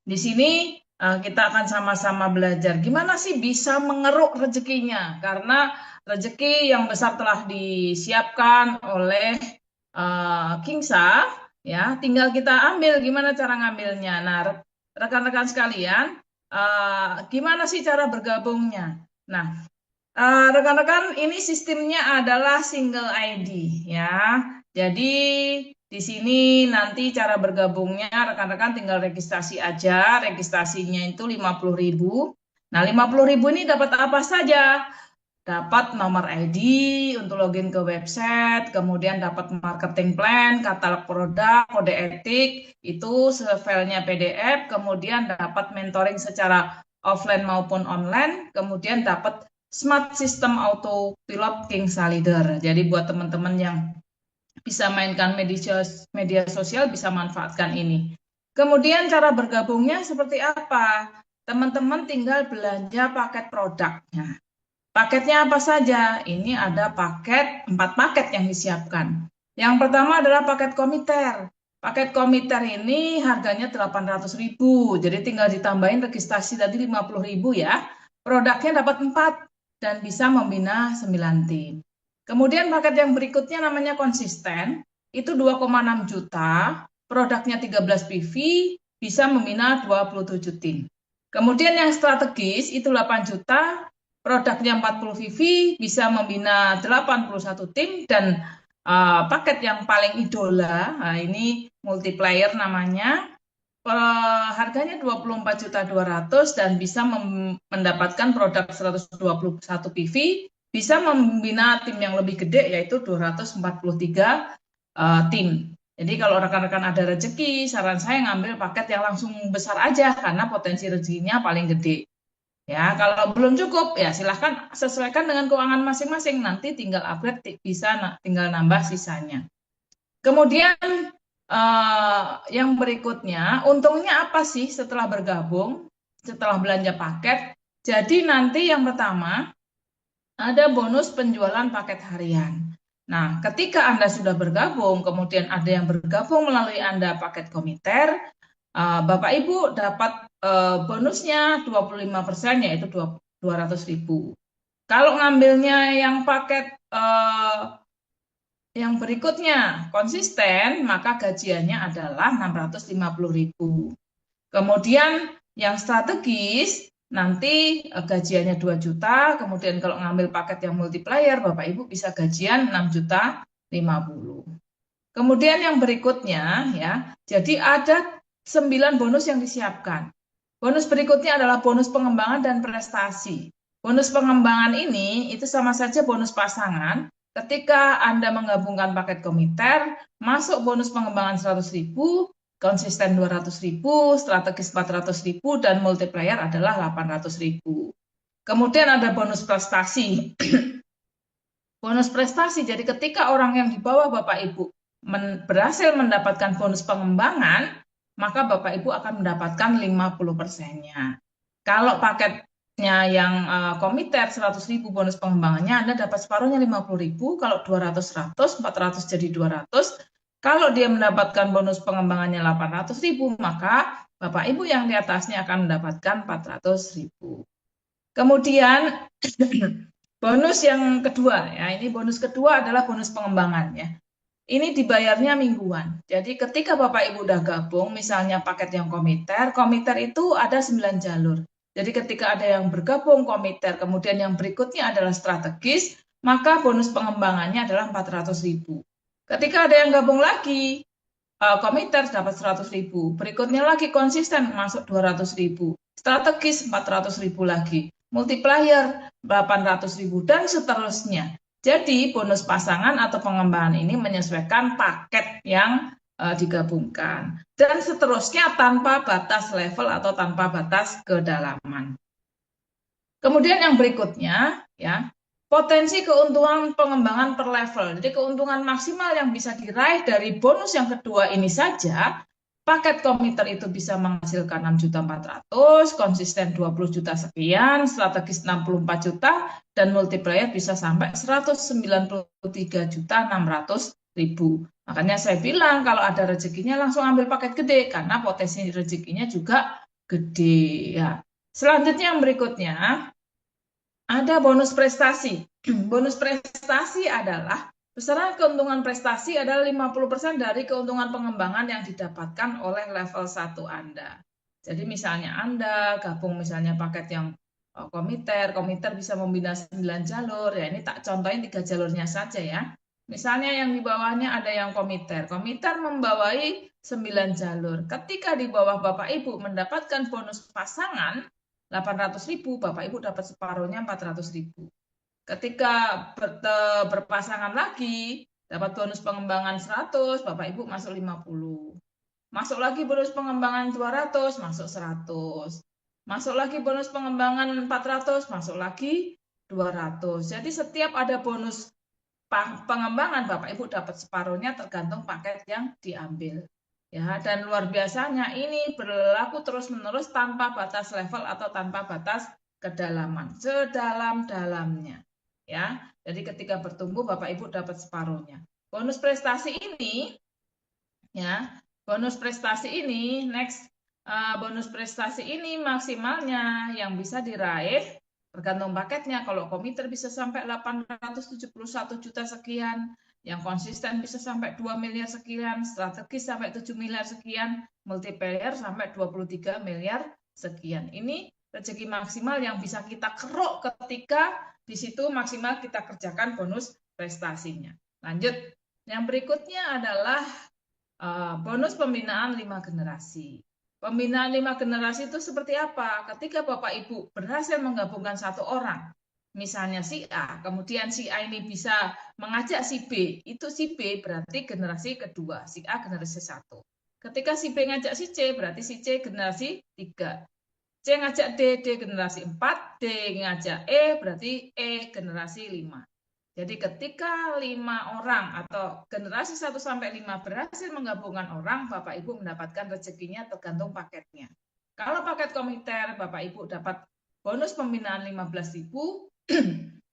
Di sini kita akan sama-sama belajar gimana sih bisa mengeruk rezekinya, karena rezeki yang besar telah disiapkan oleh Kingsa, ya, tinggal kita ambil. Gimana cara ngambilnya? Nah, rekan-rekan sekalian, gimana sih cara bergabungnya? Nah, rekan-rekan, ini sistemnya adalah single ID, ya. Jadi di sini nanti cara bergabungnya rekan-rekan tinggal registrasi aja. Registrasinya itu 50.000. Nah, 50.000 ini dapat apa saja? Dapat nomor ID untuk login ke website, kemudian dapat marketing plan, katalog produk, kode etik, itu filenya PDF, kemudian dapat mentoring secara offline maupun online, kemudian dapat smart system autopilot Kingsa Leader. Jadi buat teman-teman yang bisa mainkan media sosial bisa manfaatkan ini. Kemudian cara bergabungnya seperti apa? Teman-teman tinggal belanja paket produknya. Paketnya apa saja? Ini ada 4 paket yang disiapkan. Yang pertama adalah paket komiter. Paket komiter ini harganya 800.000. Jadi tinggal ditambahin registrasi tadi 50.000 ya. Produknya dapat 4 dan bisa membina 9 tim. Kemudian paket yang berikutnya namanya konsisten. Itu 2,6 juta. Produknya 13 PV, bisa membina 27 tim. Kemudian yang strategis itu 8 juta, produknya 40 VV, bisa membina 81 tim, dan paket yang paling idola, ini multiplayer namanya, harganya 24.200.000 dan bisa mendapatkan produk 121 PV, bisa membina tim yang lebih gede yaitu 243 tim. Jadi kalau rekan-rekan ada rezeki, saran saya ngambil paket yang langsung besar aja karena potensi rezekinya paling gede. Ya, kalau belum cukup, ya silahkan sesuaikan dengan keuangan masing-masing. Nanti tinggal upgrade, bisa tinggal nambah sisanya. Kemudian yang berikutnya, untungnya apa sih setelah bergabung, setelah belanja paket? Jadi nanti yang pertama, ada bonus penjualan paket harian. Nah, ketika Anda sudah bergabung, kemudian ada yang bergabung melalui Anda paket komiter, Bapak Ibu dapat bonusnya 25%, yaitu 200.000. Kalau ngambilnya yang paket yang berikutnya konsisten, maka gajiannya adalah 650.000. Kemudian yang strategis nanti gajiannya 2 juta, kemudian kalau ngambil paket yang multiplier, Bapak Ibu bisa gajian 6 juta 50. Kemudian yang berikutnya, ya, jadi ada 9 bonus yang disiapkan. Bonus berikutnya adalah bonus pengembangan dan prestasi. Bonus pengembangan ini itu sama saja bonus pasangan. Ketika Anda menggabungkan paket komiter, masuk bonus pengembangan 100.000, konsisten 200.000, strategis 400.000, dan multiplier adalah 800.000. Kemudian ada bonus prestasi. Bonus prestasi, jadi ketika orang yang di bawah Bapak Ibu berhasil mendapatkan bonus pengembangan, maka Bapak Ibu akan mendapatkan 50%-nya. Kalau paketnya yang komiter 100.000 bonus pengembangannya, Anda dapat separuhnya 50.000, kalau 200, 100, 400 jadi 200. Kalau dia mendapatkan bonus pengembangannya 800.000, maka Bapak Ibu yang di atasnya akan mendapatkan 400.000. Kemudian bonus yang kedua, ya, ini bonus kedua adalah bonus pengembangan, ya. Ini dibayarnya mingguan. Jadi ketika Bapak Ibu udah gabung, misalnya paket yang komiter, komiter itu ada 9 jalur. Jadi ketika ada yang bergabung komiter, kemudian yang berikutnya adalah strategis, maka bonus pengembangannya adalah 400.000. Ketika ada yang gabung lagi, komiter dapat 100.000. Berikutnya lagi konsisten masuk 200.000. Strategis 400.000 lagi. Multiplier 800.000 dan seterusnya. Jadi bonus pasangan atau pengembangan ini menyesuaikan paket yang digabungkan. Dan seterusnya tanpa batas level atau tanpa batas kedalaman. Kemudian yang berikutnya, ya, potensi keuntungan pengembangan per level. Jadi keuntungan maksimal yang bisa diraih dari bonus yang kedua ini saja, paket komiter itu bisa menghasilkan 6.400.000, konsisten 20 juta sekian, strategis 64 juta, dan multiplier bisa sampai 193.600.000. Makanya saya bilang kalau ada rezekinya langsung ambil paket gede, karena potensi rezekinya juga gede ya. Selanjutnya yang berikutnya ada bonus prestasi. Bonus prestasi adalah besaran keuntungan prestasi adalah 50% dari keuntungan pengembangan yang didapatkan oleh level 1 Anda. Jadi misalnya Anda gabung misalnya paket yang komiter bisa membina 9 jalur, ya ini tak contohin 3 jalurnya saja ya. Misalnya yang di bawahnya ada yang komiter membawai 9 jalur. Ketika di bawah Bapak Ibu mendapatkan bonus pasangan 800.000, Bapak Ibu dapat separuhnya 400.000. Ketika berpasangan lagi, dapat bonus pengembangan 100, Bapak Ibu masuk 50. Masuk lagi bonus pengembangan 200, masuk 100. Masuk lagi bonus pengembangan 400, masuk lagi 200. Jadi setiap ada bonus pengembangan, Bapak Ibu dapat separuhnya tergantung paket yang diambil. Ya, dan luar biasanya ini berlaku terus-menerus tanpa batas level atau tanpa batas kedalaman, sedalam-dalamnya. Ya, jadi ketika bertumbuh Bapak Ibu dapat separuhnya. Bonus prestasi ini ya, bonus prestasi ini bonus prestasi ini maksimalnya yang bisa diraih tergantung paketnya. Kalau komiter bisa sampai 871 juta sekian, yang konsisten bisa sampai 2 miliar sekian, strategis sampai 7 miliar sekian, multiplayer sampai 23 miliar sekian. Ini rezeki maksimal yang bisa kita keruk ketika di situ maksimal kita kerjakan bonus prestasinya. Lanjut, yang berikutnya adalah bonus pembinaan 5 generasi. Pembinaan 5 generasi itu seperti apa? Ketika Bapak Ibu berhasil menggabungkan satu orang, misalnya si A, kemudian si A ini bisa mengajak si B, itu si B berarti generasi kedua, si A generasi 1. Ketika si B ngajak si C, berarti si C generasi 3. C ngajak D, D generasi 4, D ngajak E, berarti E generasi 5. Jadi ketika 5 orang atau generasi 1 sampai 5 berhasil menggabungkan orang, Bapak Ibu mendapatkan rezekinya tergantung paketnya. Kalau paket komiter, Bapak Ibu dapat bonus pembinaan 15.000,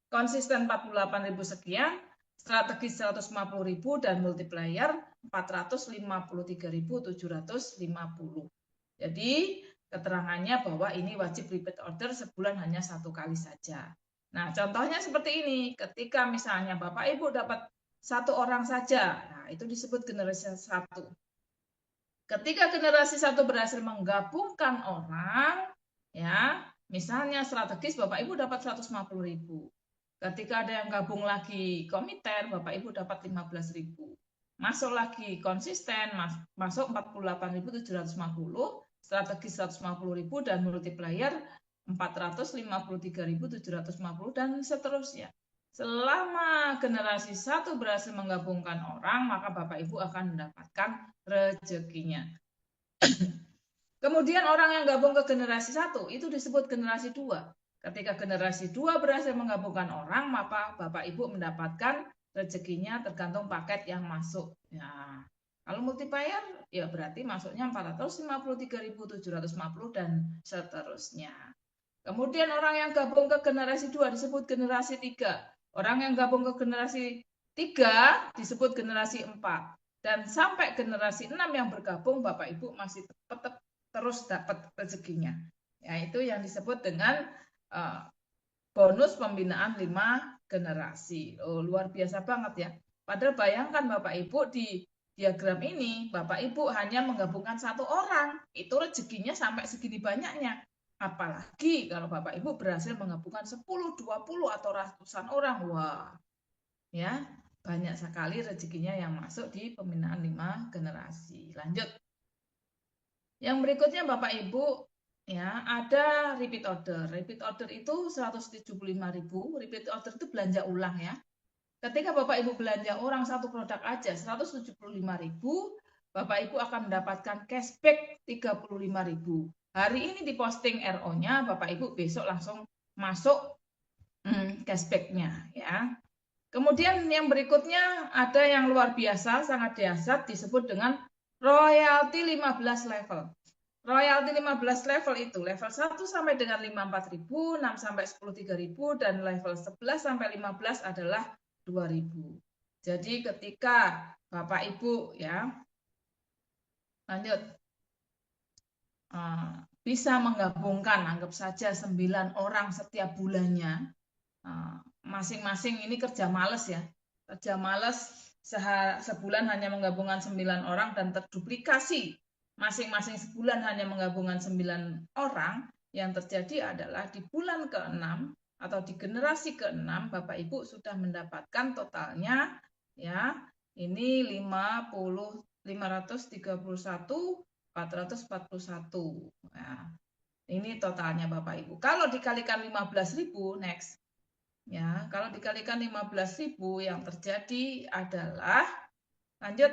konsisten 48.000 sekian, strategis 150.000 dan multiplier 453.750. Jadi keterangannya bahwa ini wajib repeat order sebulan hanya 1 kali saja. Nah, contohnya seperti ini. Ketika misalnya Bapak Ibu dapat 1 orang saja, nah itu disebut generasi 1. Ketika generasi 1 berhasil menggabungkan orang, ya, misalnya strategis Bapak Ibu dapat 150.000. Ketika ada yang gabung lagi komiter, Bapak Ibu dapat 15.000. Masuk lagi konsisten, masuk 48.750, strategis 150.000 dan multiplier 453.750 dan seterusnya. Selama generasi 1 berhasil menggabungkan orang, maka Bapak Ibu akan mendapatkan rezekinya. Kemudian orang yang gabung ke generasi 1 itu disebut generasi 2. Ketika generasi 2 berhasil menggabungkan orang, maka Bapak Ibu mendapatkan rezekinya tergantung paket yang masuk. Ya. Kalau multiplier, ya berarti masuknya 453.750 dan seterusnya. Kemudian orang yang gabung ke generasi 2 disebut generasi 3. Orang yang gabung ke generasi 3 disebut generasi 4. Dan sampai generasi 6 yang bergabung, Bapak Ibu masih tetap terus dapat rezekinya. Yaitu yang disebut dengan bonus pembinaan 5 generasi. Oh, luar biasa banget ya. Padahal bayangkan Bapak Ibu di diagram ini, Bapak Ibu hanya menggabungkan 1 orang. Itu rezekinya sampai segini banyaknya. Apalagi kalau Bapak Ibu berhasil menggabungkan 10, 20 atau ratusan orang. Wah, ya, banyak sekali rezekinya yang masuk di pembinaan 5 generasi. Lanjut. Yang berikutnya Bapak Ibu, ya, ada repeat order. Repeat order itu 175.000. Repeat order itu belanja ulang ya. Ketika Bapak Ibu belanja orang satu produk aja 175.000, Bapak Ibu akan mendapatkan cashback 35.000. Hari ini diposting RO-nya, Bapak Ibu besok langsung masuk cashback-nya ya. Kemudian yang berikutnya ada yang luar biasa, sangat dahsyat disebut dengan royalti 15 level. Royalti 15 level itu level 1 sampai dengan 54.000, 6 sampai 10 3.000 dan level 11 sampai 15 adalah 2.000. Jadi ketika Bapak Ibu ya, lanjut. bisa menggabungkan, anggap saja 9 orang setiap bulannya, masing-masing ini kerja males ya, kerja males sebulan hanya menggabungkan 9 orang dan terduplikasi masing-masing sebulan hanya menggabungkan 9 orang, yang terjadi adalah di bulan ke-6 atau di generasi ke-6 Bapak Ibu sudah mendapatkan totalnya ya, ini 531 441. Nah, ini totalnya Bapak Ibu. Kalau dikalikan 15.000, next. Ya, kalau dikalikan 15.000 yang terjadi adalah, lanjut,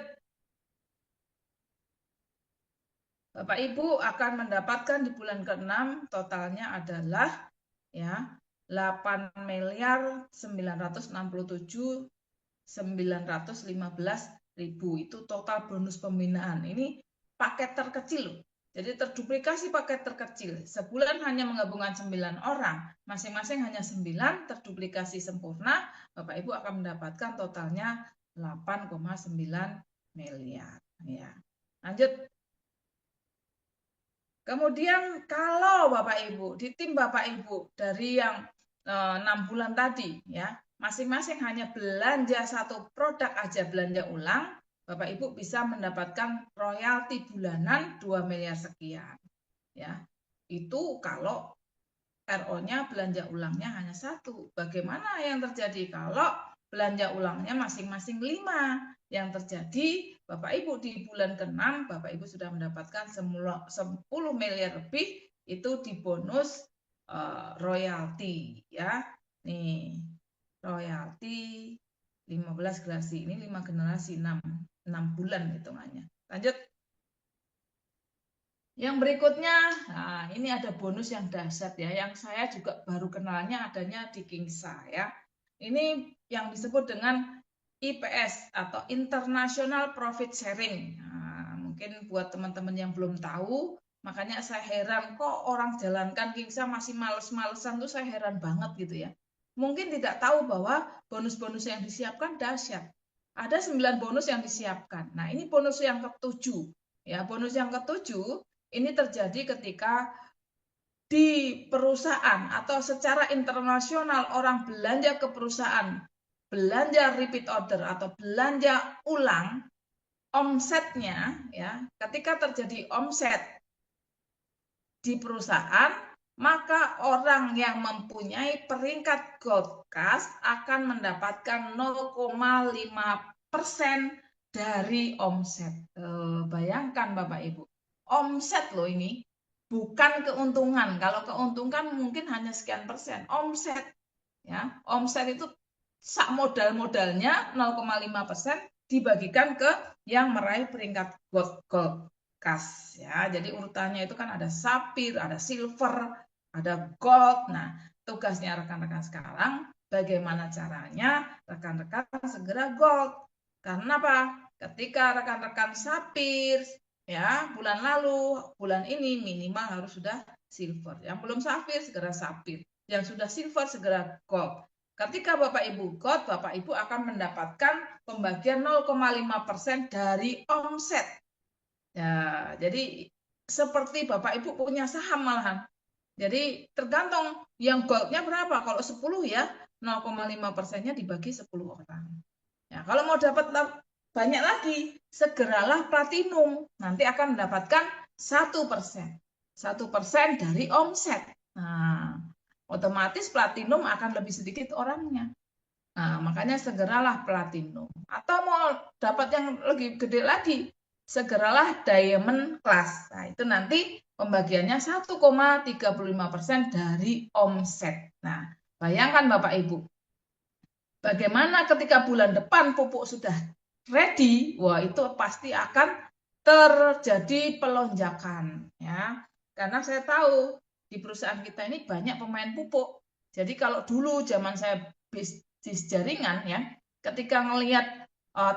Bapak Ibu akan mendapatkan di bulan ke-6 totalnya adalah ya 8.967.915.000. Itu total bonus pembinaan. Ini paket terkecil. Jadi terduplikasi paket terkecil. Sebulan hanya menggabungkan 9 orang, masing-masing hanya 9, terduplikasi sempurna, Bapak Ibu akan mendapatkan totalnya 8,9 miliar. Ya. Lanjut. Kemudian kalau Bapak Ibu, di tim Bapak Ibu dari yang 6 bulan tadi ya, masing-masing hanya belanja satu produk aja, belanja ulang, Bapak Ibu bisa mendapatkan royalti bulanan 2 miliar sekian. Ya. Itu kalau RO-nya belanja ulangnya hanya satu. Bagaimana yang terjadi kalau belanja ulangnya masing-masing 5? Yang terjadi Bapak Ibu di bulan ke-6 Bapak Ibu sudah mendapatkan 10 miliar lebih itu di bonus royalti ya. Nih, royalti 15 generasi. Ini 5 generasi 6 bulan hitungannya. Lanjut. Yang berikutnya, nah ini ada bonus yang dahsyat ya, yang saya juga baru kenalnya adanya di Kingsa ya. Ini yang disebut dengan IPS atau International Profit Sharing. Nah, mungkin buat teman-teman yang belum tahu, makanya saya heran kok orang jalankan Kingsa masih males-malesan tuh, saya heran banget gitu ya. Mungkin tidak tahu bahwa bonus-bonus yang disiapkan dahsyat. Ada 9 bonus yang disiapkan. Nah, ini bonus yang ke-7. Ya, bonus yang ke-7 ini terjadi ketika di perusahaan atau secara internasional orang belanja ke perusahaan, belanja repeat order atau belanja ulang, omsetnya ya, ketika terjadi omset di perusahaan, maka orang yang mempunyai peringkat Gold Class akan mendapatkan 0,5% dari omset. Bayangkan Bapak Ibu, omset loh ini, bukan keuntungan. Kalau keuntungan mungkin hanya sekian persen. Omset, ya, omset itu sak modal-modalnya 0,5% dibagikan ke yang meraih peringkat gold kas ya. Jadi urutannya itu kan ada sapphire, ada silver, ada gold. Nah, tugasnya rekan-rekan sekarang bagaimana caranya rekan-rekan segera gold. Karena apa? Ketika rekan-rekan sapphire ya, bulan lalu, bulan ini minimal harus sudah silver. Yang belum sapphire segera sapphire. Yang sudah silver segera gold. Ketika Bapak Ibu gold, Bapak Ibu akan mendapatkan pembagian 0,5% dari omset. Ya, jadi seperti Bapak Ibu punya saham malahan. Jadi tergantung yang goldnya berapa. Kalau 10 ya 0,5%-nya dibagi 10 orang. Ya, kalau mau dapat banyak lagi, segeralah platinum. Nanti akan mendapatkan 1%. 1% dari omset. Nah, otomatis platinum akan lebih sedikit orangnya. Nah, makanya segeralah platinum. Atau mau dapat yang lebih gede lagi, segeralah diamond class. Nah, itu nanti pembagiannya 1,35% dari omset. Nah, bayangkan Bapak Ibu, bagaimana ketika bulan depan pupuk sudah ready, wah itu pasti akan terjadi pelonjakan ya. Karena saya tahu di perusahaan kita ini banyak pemain pupuk. Jadi kalau dulu zaman saya bisnis jaringan ya, ketika ngelihat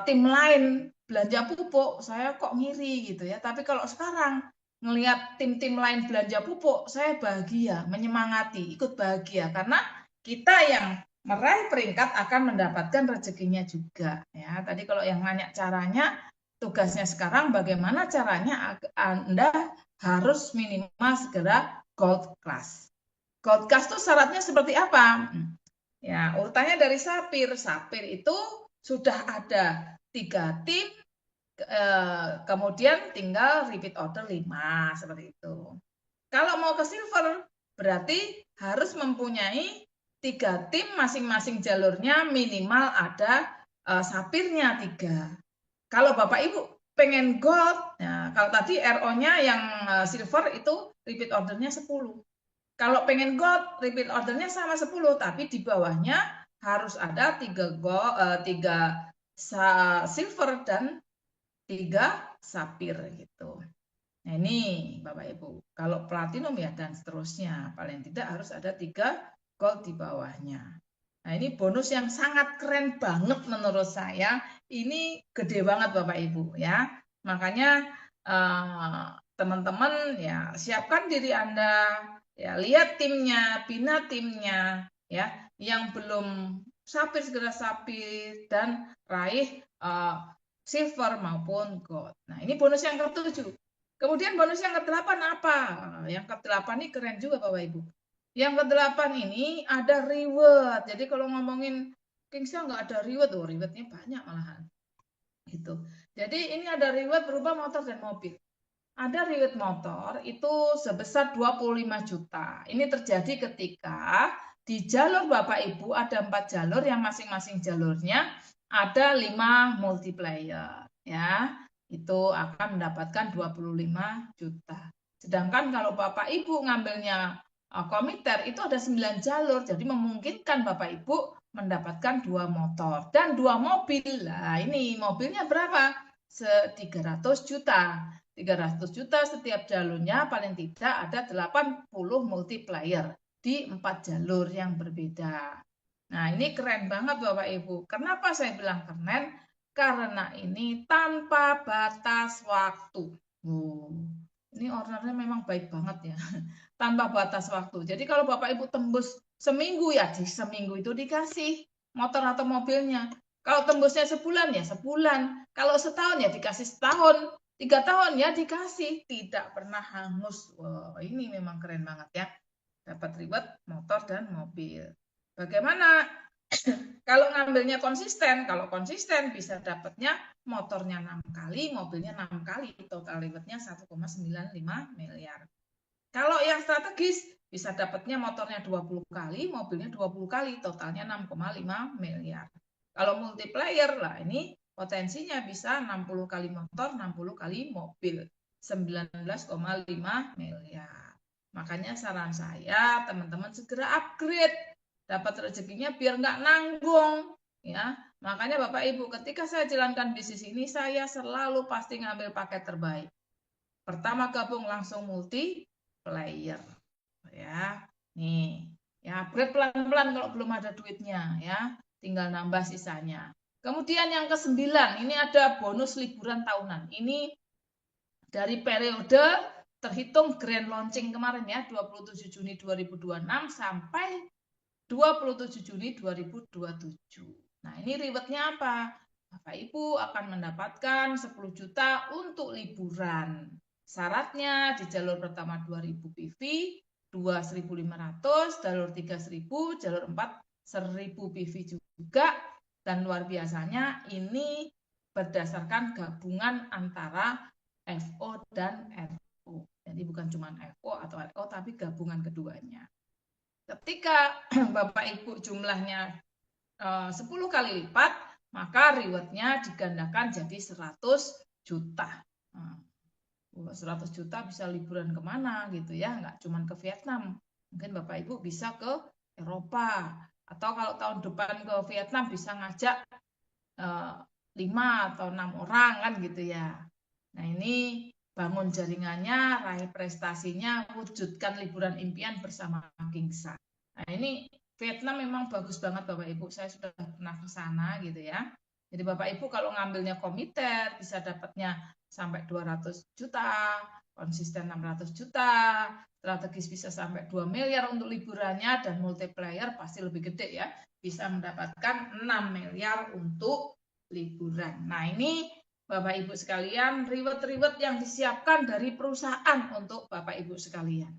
tim lain belanja pupuk, saya kok ngiri gitu ya. Tapi kalau sekarang ngelihat tim-tim lain belanja pupuk, saya bahagia, menyemangati, ikut bahagia karena kita yang meraih peringkat akan mendapatkan rezekinya juga ya. Tadi kalau yang nanya caranya, tugasnya sekarang bagaimana caranya Anda harus minimal segera gold class. Gold class itu syaratnya seperti apa? Ya, urutannya dari Sapir. Sapir itu sudah ada 3 tim, kemudian tinggal repeat order 5, seperti itu. Kalau mau ke silver, berarti harus mempunyai 3 tim, masing-masing jalurnya minimal ada sapirnya 3. Kalau Bapak Ibu pengen gold, nah kalau tadi RO-nya yang silver itu repeat ordernya 10. Kalau pengen gold, repeat ordernya sama 10, tapi di bawahnya harus ada 3 silver dan 3 sapir gitu. Nah ini Bapak Ibu, kalau platinum ya dan seterusnya, paling tidak harus ada 3 gold di bawahnya. Nah ini bonus yang sangat keren banget menurut saya, ini gede banget Bapak Ibu ya. Makanya teman-teman ya siapkan diri Anda, ya lihat timnya, bina timnya ya, yang belum sapir segera sapir dan raih silver maupun gold. Nah ini bonus yang ke-7. Kemudian bonus yang ke-8 apa? Yang ke-8 ini keren juga Bapak Ibu. Yang ke-8 ini ada reward. Jadi kalau ngomongin Kingsa nggak ada reward, rewardnya banyak malahan. Gitu. Jadi ini ada reward berupa motor dan mobil. Ada reward motor itu sebesar 25 juta. Ini terjadi ketika di jalur Bapak Ibu ada 4 jalur yang masing-masing jalurnya ada 5 multiplayer. Ya, itu akan mendapatkan 25 juta. Sedangkan kalau Bapak Ibu ngambilnya komiter itu ada 9 jalur. Jadi memungkinkan Bapak Ibu mendapatkan 2 motor dan 2 mobil. Nah, ini mobilnya berapa? 300 juta. 300 juta setiap jalurnya, paling tidak ada 80 multiplier di 4 jalur yang berbeda. Nah, ini keren banget Bapak Ibu. Kenapa saya bilang keren? Karena ini tanpa batas waktu. Ini ownernya memang baik banget ya. Tanpa batas waktu. Jadi kalau Bapak Ibu tembus seminggu ya di seminggu itu dikasih motor atau mobilnya. Kalau tembusnya sebulan ya sebulan. Kalau setahun ya dikasih setahun. 3 tahun ya dikasih, tidak pernah hangus. Wow, ini memang keren banget ya. Dapat reward motor dan mobil. Bagaimana kalau ngambilnya konsisten? Kalau konsisten bisa dapatnya motornya 6 kali, mobilnya 6 kali. Total rewardnya 1,95 miliar. Kalau yang strategis bisa dapatnya motornya 20 kali, mobilnya 20 kali, totalnya 6,5 miliar. Kalau multiplayer lah ini potensinya bisa 60 kali motor, 60 kali mobil, 19,5 miliar. Makanya saran saya teman-teman segera upgrade, dapat rezekinya biar nggak nanggung ya. Makanya Bapak Ibu ketika saya jalankan bisnis ini saya selalu pasti ngambil paket terbaik. Pertama gabung langsung multi player ya. Nih, ya upgrade pelan-pelan kalau belum ada duitnya ya, tinggal nambah sisanya. Kemudian yang ke-9, ini ada bonus liburan tahunan. Ini dari periode terhitung grand launching kemarin ya, 27 Juni 2026 sampai 27 Juni 2027. Nah, ini rewardnya apa? Bapak Ibu akan mendapatkan 10 juta untuk liburan. Syaratnya di jalur pertama 2000 PV, 2 1.500, jalur 3 1.000, jalur 4 1.000 PV juga. Dan luar biasanya ini berdasarkan gabungan antara FO dan RO. Jadi bukan cuma FO atau RO, tapi gabungan keduanya. Ketika Bapak Ibu jumlahnya 10 kali lipat, maka rewardnya digandakan jadi 100 juta. 100 juta bisa liburan kemana gitu ya, nggak cuma ke Vietnam. Mungkin Bapak Ibu bisa ke Eropa. Atau kalau tahun depan ke Vietnam bisa ngajak 5 atau 6 orang kan gitu ya. Nah ini bangun jaringannya, raih prestasinya, wujudkan liburan impian bersama Kingsa. Nah ini Vietnam memang bagus banget Bapak Ibu, saya sudah pernah ke sana gitu ya. Jadi Bapak Ibu kalau ngambilnya komiter bisa dapatnya sampai 200 juta, konsisten 600 juta, strategis bisa sampai 2 miliar untuk liburannya, dan multiplayer pasti lebih gede ya, bisa mendapatkan 6 miliar untuk liburan. Nah ini Bapak Ibu sekalian, reward-reward yang disiapkan dari perusahaan untuk Bapak Ibu sekalian.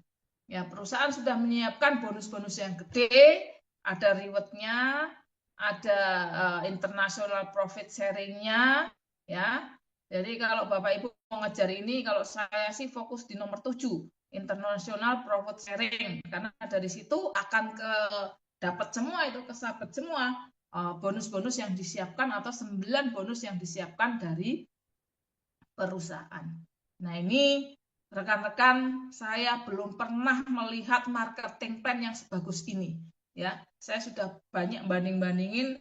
Ya, perusahaan sudah menyiapkan bonus-bonus yang gede, ada rewardnya, ada international profit sharing-nya, ya. Jadi kalau Bapak Ibu mau ngejar ini, kalau saya sih fokus di nomor 7, international profit sharing, karena dari situ akan dapat semua itu, kesabet semua bonus-bonus yang disiapkan atau 9 bonus yang disiapkan dari perusahaan. Nah, ini rekan-rekan, saya belum pernah melihat marketing plan yang sebagus ini. Ya, saya sudah banyak banding-bandingin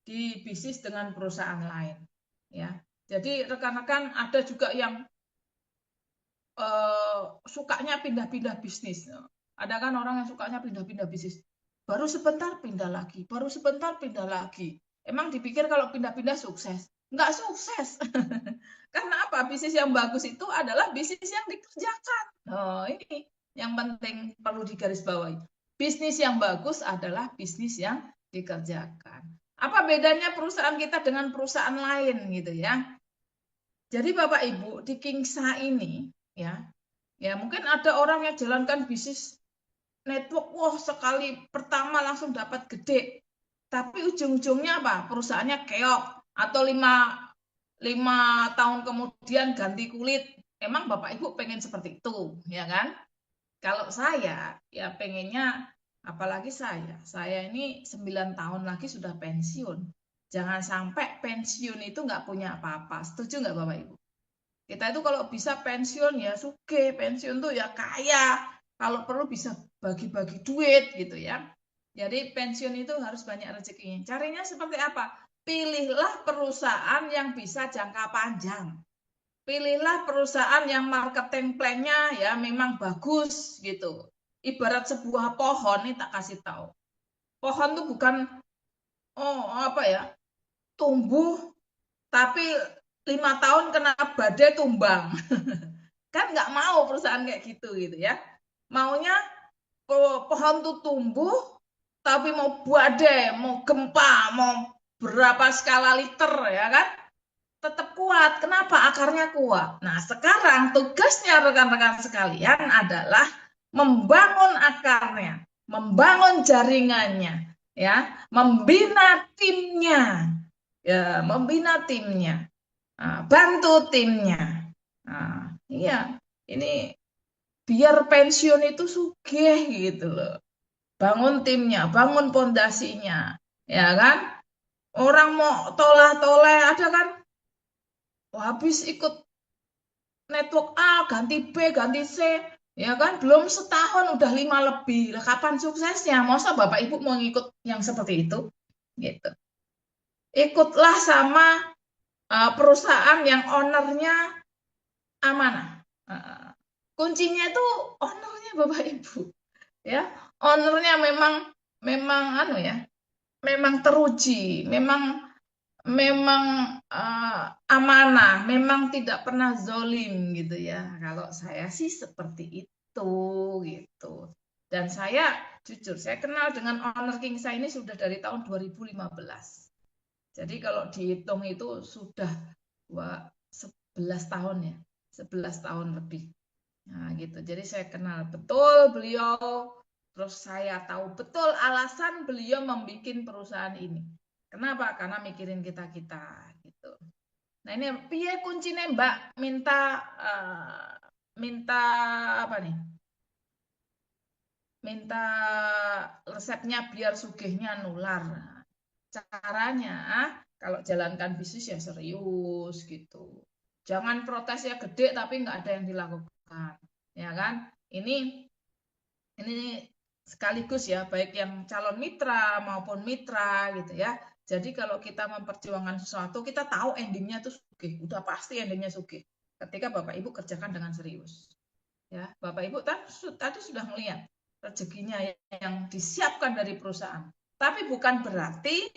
di bisnis dengan perusahaan lain. Ya, jadi rekan-rekan ada juga yang sukanya pindah-pindah bisnis. Ada kan orang yang sukanya pindah-pindah bisnis. Baru sebentar pindah lagi, baru sebentar pindah lagi. Emang dipikir kalau pindah-pindah sukses? Nggak sukses. Karena apa? Bisnis yang bagus itu adalah bisnis yang dikerjakan. Oh, ini yang penting perlu digarisbawahi. Bisnis yang bagus adalah bisnis yang dikerjakan. Apa bedanya perusahaan kita dengan perusahaan lain gitu ya? Jadi Bapak Ibu di Kingsa ini ya mungkin ada orang yang jalankan bisnis network, wah sekali pertama langsung dapat gede, tapi ujung-ujungnya apa? Perusahaannya keok atau 5 tahun kemudian ganti kulit. Emang Bapak Ibu pengen seperti itu, ya kan? Kalau saya ya pengennya, apalagi saya ini 9 tahun lagi sudah pensiun. Jangan sampai pensiun itu nggak punya apa-apa. Setuju nggak Bapak Ibu? Kita itu kalau bisa pensiun ya suge, pensiun tuh ya kaya. Kalau perlu bisa bagi-bagi duit gitu ya. Jadi pensiun itu harus banyak rezekinya. Caranya seperti apa? Pilihlah perusahaan yang bisa jangka panjang. Pilihlah perusahaan yang marketing plan-nya ya memang bagus gitu. Ibarat sebuah pohon, ini tak kasih tahu. Pohon tuh bukan tumbuh tapi 5 tahun kena badai tumbang. Kan nggak mau perusahaan kayak gitu ya. Maunya pohon tuh tumbuh tapi mau badai, mau gempa, mau berapa skala liter ya kan, tetap kuat. Kenapa? Akarnya kuat. Nah, sekarang tugasnya rekan-rekan sekalian adalah membangun akarnya, membangun jaringannya, ya, membina timnya, ya, membina timnya, bantu timnya. Nah, iya, ini biar pensiun itu sugih gitu loh. Bangun timnya, bangun pondasinya, ya kan? Orang mau toleh-toleh ada kan? Habis ikut network A, ganti B, ganti C, ya kan? Belum setahun udah 5 lebih. Lah, kapan suksesnya? Masa Bapak Ibu mau ngikut yang seperti itu? Gitu. Ikutlah sama perusahaan yang ownernya amanah. Kuncinya itu ownernya Bapak Ibu, ya. Ownernya memang memang teruji, memang amanah, memang tidak pernah zolim gitu ya. Kalau saya sih seperti itu gitu. Dan saya jujur, saya kenal dengan owner Kingsa ini sudah dari tahun 2015. Jadi kalau dihitung itu sudah 11 tahun ya, 11 tahun lebih. Nah, gitu. Jadi saya kenal betul beliau, terus saya tahu betul alasan beliau membuat perusahaan ini. Kenapa? Karena mikirin kita-kita gitu. Nah, ini piye kuncinya Mbak? Minta apa nih? Minta resepnya biar sugihnya nular. Nah, caranya kalau jalankan bisnis ya serius gitu. Jangan protesnya gede tapi nggak ada yang dilakukan, ya kan? Ini sekaligus ya, baik yang calon mitra maupun mitra gitu ya. Jadi kalau kita memperjuangkan sesuatu, kita tahu endingnya itu sugih, udah pasti endingnya sugih. Ketika Bapak Ibu kerjakan dengan serius, ya Bapak Ibu tadi sudah melihat rezekinya yang disiapkan dari perusahaan. Tapi bukan berarti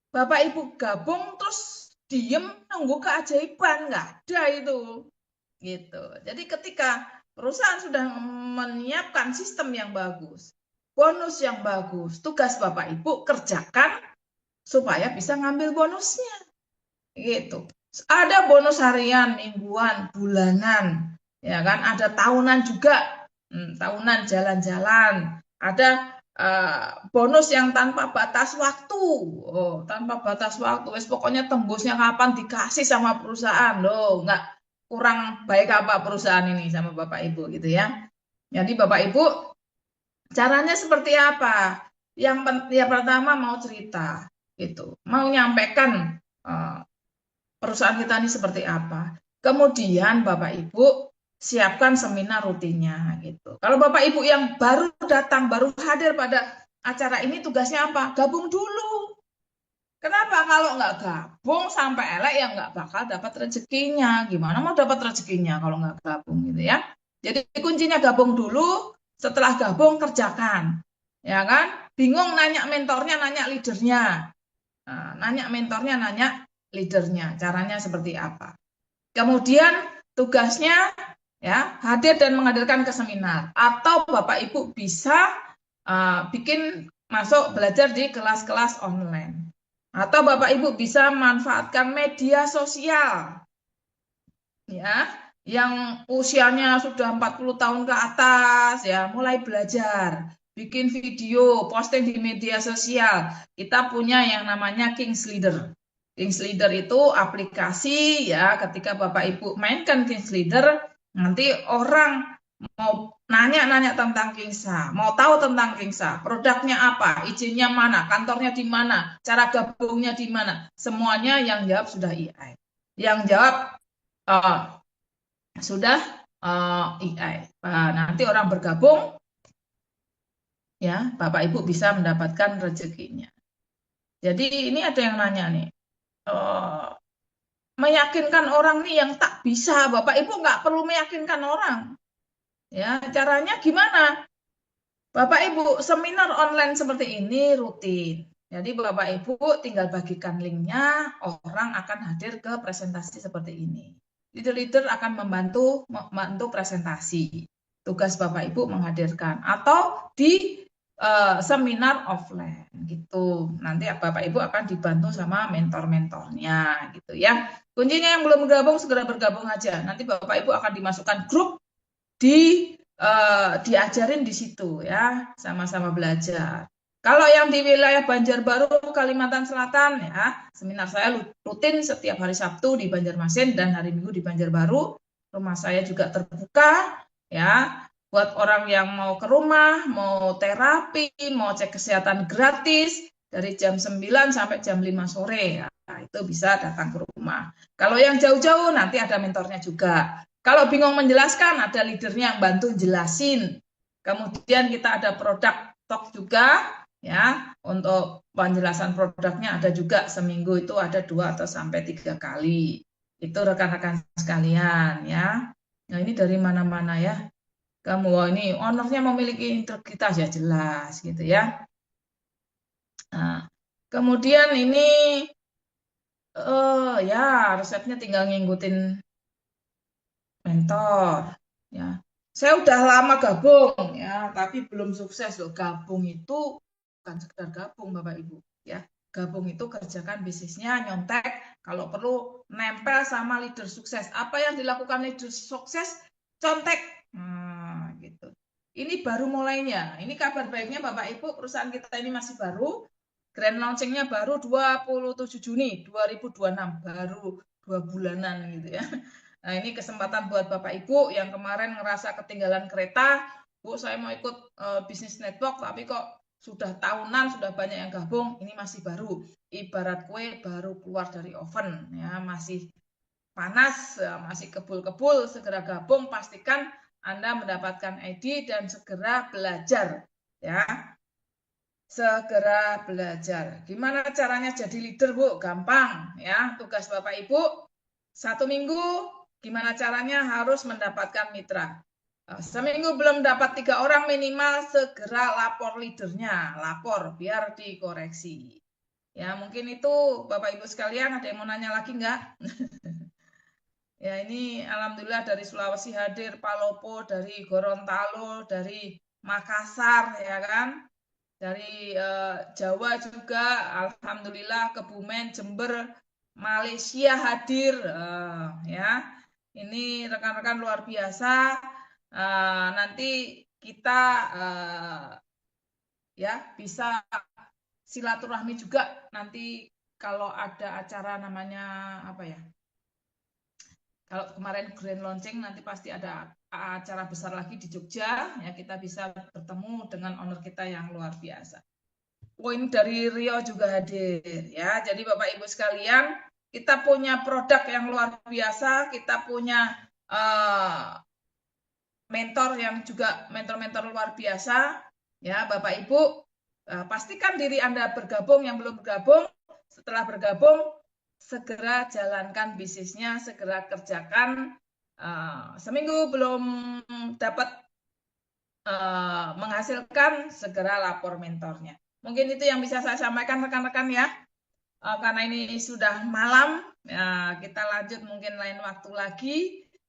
Bapak Ibu gabung terus diem nunggu keajaiban, nggak ada itu. Gitu. Jadi ketika perusahaan sudah menyiapkan sistem yang bagus, bonus yang bagus, tugas Bapak Ibu kerjakan supaya bisa ngambil bonusnya. Gitu. Ada bonus harian, mingguan, bulanan, ya kan? Ada tahunan juga, tahunan jalan-jalan. Ada bonus yang tanpa batas waktu. Oh, tanpa batas waktu. Wes pokoknya tembusnya kapan dikasih sama perusahaan. Loh, nggak kurang baik apa perusahaan ini sama Bapak Ibu gitu ya. Jadi Bapak Ibu, caranya seperti apa? Yang pertama mau cerita gitu. Mau nyampaikan eh, perusahaan kita ini seperti apa. Kemudian Bapak Ibu siapkan seminar rutinnya gitu. Kalau Bapak Ibu yang baru datang, baru hadir pada acara ini tugasnya apa? Gabung dulu. Kenapa? Kalau nggak gabung sampai elek ya nggak bakal dapat rezekinya. Gimana mau dapat rezekinya kalau nggak gabung gitu ya? Jadi kuncinya gabung dulu. Setelah gabung kerjakan, ya kan? Bingung nanya mentornya, nanya leadernya. Nah, nanya mentornya, nanya leadernya. Caranya seperti apa? Kemudian tugasnya ya hadir dan menghadirkan ke seminar. Atau Bapak Ibu bisa bikin masuk belajar di kelas-kelas online. Atau Bapak Ibu bisa manfaatkan media sosial ya yang usianya sudah 40 tahun ke atas ya mulai belajar bikin video posting di media sosial. Kita punya yang namanya King's Leader. King's Leader itu aplikasi ya, ketika Bapak Ibu mainkan King's Leader nanti orang mau nanya-nanya tentang Kingsa, mau tahu tentang Kingsa, produknya apa, izinnya mana, kantornya di mana, cara gabungnya di mana, semuanya yang jawab sudah AI. Yang jawab uh, sudah AI. Nah, nanti orang bergabung, ya Bapak Ibu bisa mendapatkan rezekinya. Jadi ini ada yang nanya nih, meyakinkan orang nih yang tak bisa, Bapak Ibu nggak perlu meyakinkan orang. Ya, caranya gimana? Bapak Ibu, seminar online seperti ini rutin. Jadi Bapak Ibu tinggal bagikan linknya, orang akan hadir ke presentasi seperti ini. Leader-leader akan membantu presentasi. Tugas Bapak Ibu menghadirkan atau di seminar offline gitu. Nanti Bapak Ibu akan dibantu sama mentor-mentornya gitu ya. Kuncinya yang belum bergabung segera bergabung aja. Nanti Bapak Ibu akan dimasukkan grup diajarin di situ ya, sama-sama belajar. Kalau yang di wilayah Banjarbaru, Kalimantan Selatan ya, seminar saya rutin setiap hari Sabtu di Banjarmasin dan hari Minggu di Banjarbaru. Rumah saya juga terbuka ya, buat orang yang mau ke rumah, mau terapi, mau cek kesehatan gratis dari jam 9 sampai jam 5 sore ya. Nah, itu bisa datang ke rumah. Kalau yang jauh-jauh nanti ada mentornya juga. Kalau bingung menjelaskan, ada leadernya yang bantu jelasin. Kemudian kita ada produk talk juga, ya, untuk penjelasan produknya ada juga seminggu itu ada 2 atau sampai 3 kali. Itu rekan-rekan sekalian, ya. Nah ini dari mana-mana ya. Kamu, wah ini ownernya memiliki integritas ya jelas gitu ya. Nah, kemudian ini ya resepnya tinggal ngikutin mentor ya. Saya udah lama gabung ya, tapi belum sukses loh. Gabung itu bukan sekedar gabung Bapak Ibu ya. Gabung itu kerjakan bisnisnya, nyontek, kalau perlu nempel sama leader sukses. Apa yang dilakukan leader sukses? Contek. Nah, gitu. Ini baru mulainya. Ini kabar baiknya Bapak Ibu, perusahaan kita ini masih baru. Grand launchingnya baru 27 Juni 2026, baru 2 bulanan gitu ya. Nah, ini kesempatan buat Bapak Ibu yang kemarin ngerasa ketinggalan kereta, Bu, saya mau ikut bisnis network, tapi kok sudah tahunan, sudah banyak yang gabung, ini masih baru. Ibarat kue baru keluar dari oven, ya masih panas, ya, masih kebul-kebul, segera gabung, pastikan Anda mendapatkan ID dan segera belajar, ya. Segera belajar. Gimana caranya jadi leader, Bu? Gampang, ya. Tugas Bapak Ibu, 1 minggu gimana caranya harus mendapatkan mitra. Seminggu belum dapat 3 orang minimal segera lapor leadernya, lapor biar dikoreksi. Ya mungkin itu Bapak Ibu sekalian, ada yang mau nanya lagi nggak? Ya ini alhamdulillah dari Sulawesi hadir, Palopo, dari Gorontalo, dari Makassar ya kan. Dari Jawa juga, alhamdulillah, Kebumen, Jember, Malaysia hadir, ya. Ini rekan-rekan luar biasa. Nanti kita ya bisa silaturahmi juga nanti kalau ada acara namanya apa ya? Kalau kemarin grand launching nanti pasti ada acara besar lagi di Jogja, ya kita bisa bertemu dengan owner kita yang luar biasa. Poin dari Rio juga hadir, ya. Jadi Bapak Ibu sekalian, kita punya produk yang luar biasa, kita punya mentor yang juga mentor-mentor luar biasa, ya Bapak Ibu. Pastikan diri Anda bergabung, yang belum bergabung, setelah bergabung segera jalankan bisnisnya, segera kerjakan. Seminggu belum dapat menghasilkan, segera lapor mentornya. Mungkin itu yang bisa saya sampaikan rekan-rekan ya. Karena ini sudah malam, ya, kita lanjut mungkin lain waktu lagi.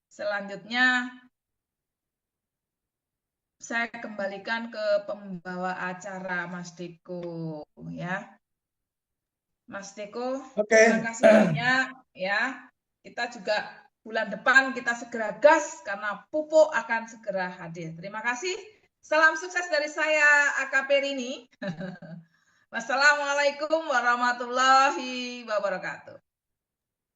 Selanjutnya saya kembalikan ke pembawa acara Mas Deko, ya. Mas Deko, terima kasih banyak ya. Kita juga bulan depan kita segera gas karena pupuk akan segera hadir. Terima kasih. Salam sukses dari saya AKP Rini. Wassalamualaikum warahmatullahi wabarakatuh.